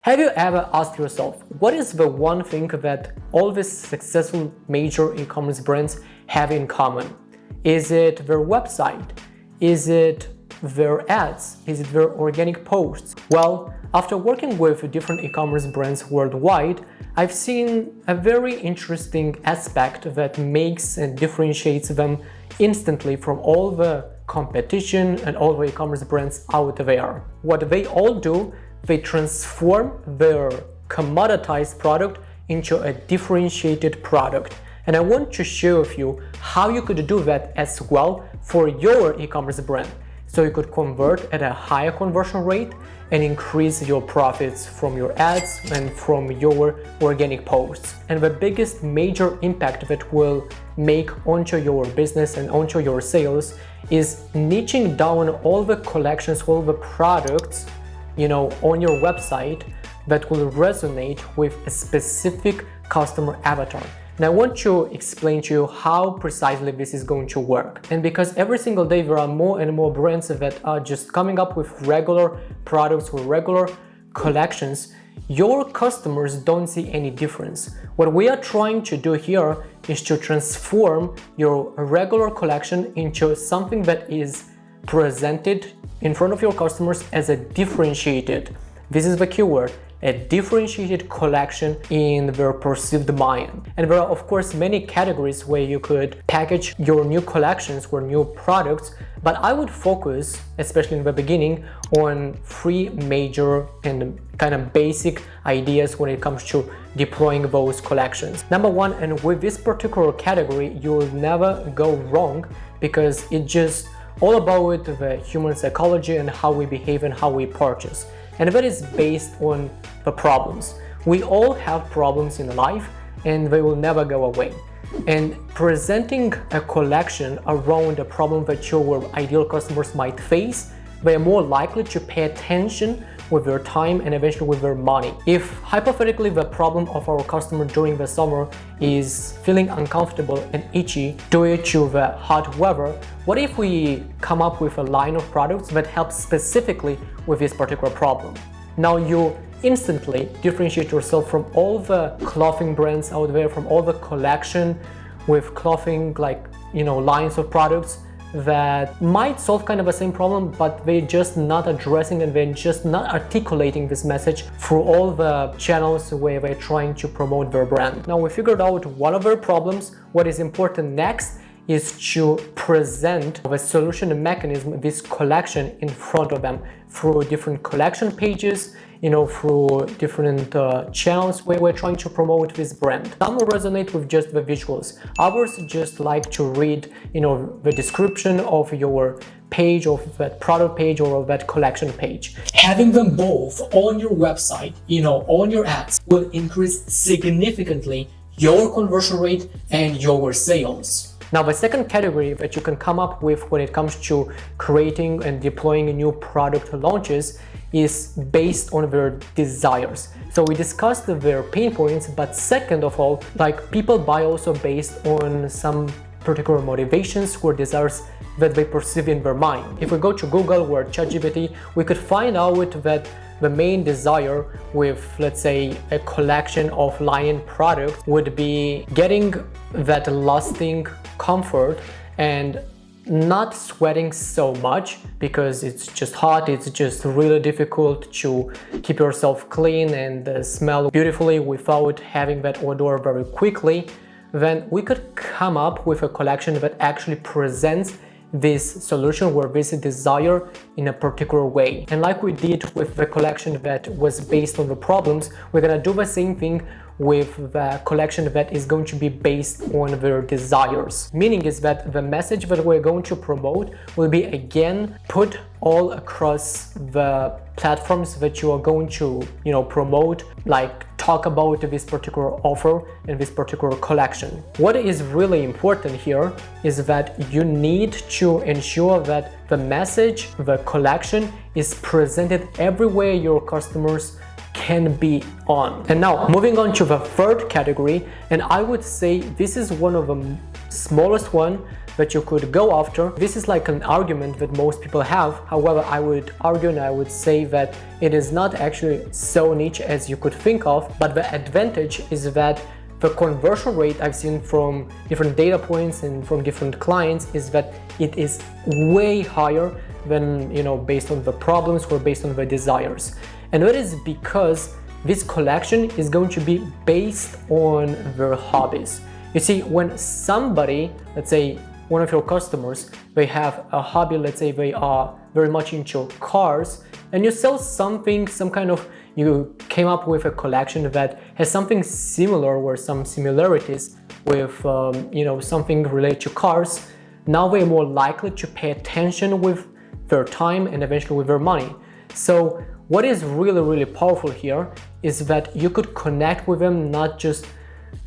Have you ever asked yourself, what is the one thing that all these successful major e-commerce brands have in common? Is it their website? Is it their ads? Is it their organic posts? Well, after working with different e-commerce brands worldwide, I've seen a very interesting aspect that makes and differentiates them instantly from all the competition and all the e-commerce brands out there. What they all do, they transform their commoditized product into a differentiated product. And I want to share with you how you could do that as well for your e-commerce brand. So you could convert at a higher conversion rate and increase your profits from your ads and from your organic posts. And the biggest major impact that will make onto your business and onto your sales is niching down all the collections, all the products on your website that will resonate with a specific customer avatar. And I want to explain to you how precisely this is going to work. And because every single day there are more and more brands that are just coming up with regular products or regular collections, your customers don't see any difference. What we are trying to do here is to transform your regular collection into something that is presented in front of your customers as a differentiated, this is the keyword, a differentiated collection in their perceived mind. And there are of course many categories where you could package your new collections or new products, but I would focus, especially in the beginning, on three major and kind of basic ideas when it comes to deploying those collections. Number one, and with this particular category, you will never go wrong because it just all about the human psychology and how we behave and how we purchase. And that is based on the problems. We all have problems in life and they will never go away. And presenting a collection around a problem that your ideal customers might face, they are more likely to pay attention with their time and eventually with their money. If hypothetically the problem of our customer during the summer is feeling uncomfortable and itchy due to the hot weather, what if we come up with a line of products that help specifically with this particular problem? Now you instantly differentiate yourself from all the clothing brands out there, from all the collection with clothing lines of products that might solve kind of the same problem, but they're just not addressing and they're just not articulating this message through all the channels where they're trying to promote their brand. Now we figured out one of their problems. What is important next is to present the solution mechanism, this collection, in front of them through different collection pages, through different channels where we're trying to promote this brand. Some will resonate with just the visuals. Others just like to read, the description of your page, of that product page or of that collection page. Having them both on your website, on your ads will increase significantly your conversion rate and your sales. Now, the second category that you can come up with when it comes to creating and deploying new product launches is based on their desires. So we discussed their pain points, but second of all, people buy also based on some particular motivations or desires that they perceive in their mind. If we go to Google or ChatGPT, we could find out that the main desire with, let's say, a collection of lion products would be getting that lasting comfort and not sweating so much because it's just hot, it's just really difficult to keep yourself clean and smell beautifully without having that odor very quickly. Then we could come up with a collection that actually presents this solution or this desire in a particular way. And like we did with the collection that was based on the problems, we're gonna do the same thing with the collection that is going to be based on their desires. Meaning is that the message that we're going to promote will be again put all across the platforms that you are going to promote, talk about this particular offer and this particular collection. What is really important here is that you need to ensure that the message, the collection is presented everywhere your customers can be on. And now moving on to the third category, and I would say this is one of the smallest one that you could go after. This is like an argument that most people have. However, I would argue and I would say that it is not actually so niche as you could think of, but the advantage is that the conversion rate I've seen from different data points and from different clients is that it is way higher than, based on the problems or based on the desires. And that is because this collection is going to be based on their hobbies. You see, when somebody, let's say one of your customers, they have a hobby, let's say they are very much into cars, and you sell something, you came up with a collection that has something similar or some similarities with, something related to cars, now they're more likely to pay attention with their time and eventually with their money. So what is really, really powerful here is that you could connect with them, not just,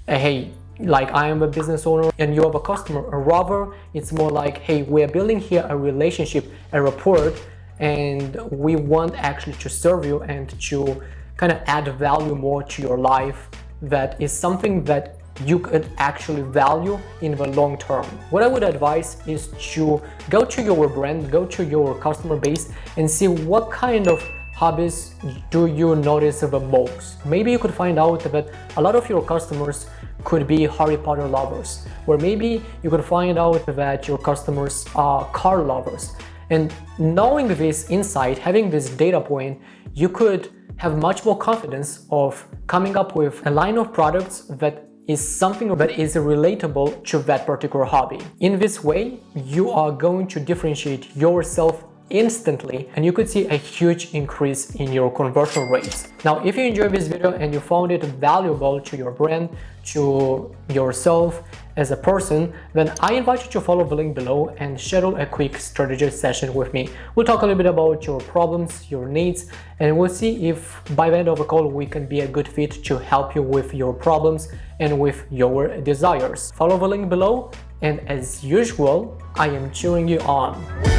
hey, like I am a business owner and you have a customer, or rather it's more like, hey, we are building here a relationship, a rapport, and we want actually to serve you and to kind of add value more to your life. That is something that you could actually value in the long term. What I would advise is to go to your brand, go to your customer base and see what kind of hobbies do you notice the most. Maybe you could find out that a lot of your customers could be Harry Potter lovers, or maybe you could find out that your customers are car lovers. And knowing this insight, having this data point, you could have much more confidence of coming up with a line of products that is something that is relatable to that particular hobby. In this way, you are going to differentiate yourself instantly, and you could see a huge increase in your conversion rates. Now, if you enjoyed this video and you found it valuable to your brand, to yourself as a person, then I invite you to follow the link below and schedule a quick strategy session with me. We'll talk a little bit about your problems, your needs, and we'll see if by the end of the call we can be a good fit to help you with your problems and with your desires. Follow the link below, and as usual, I am cheering you on.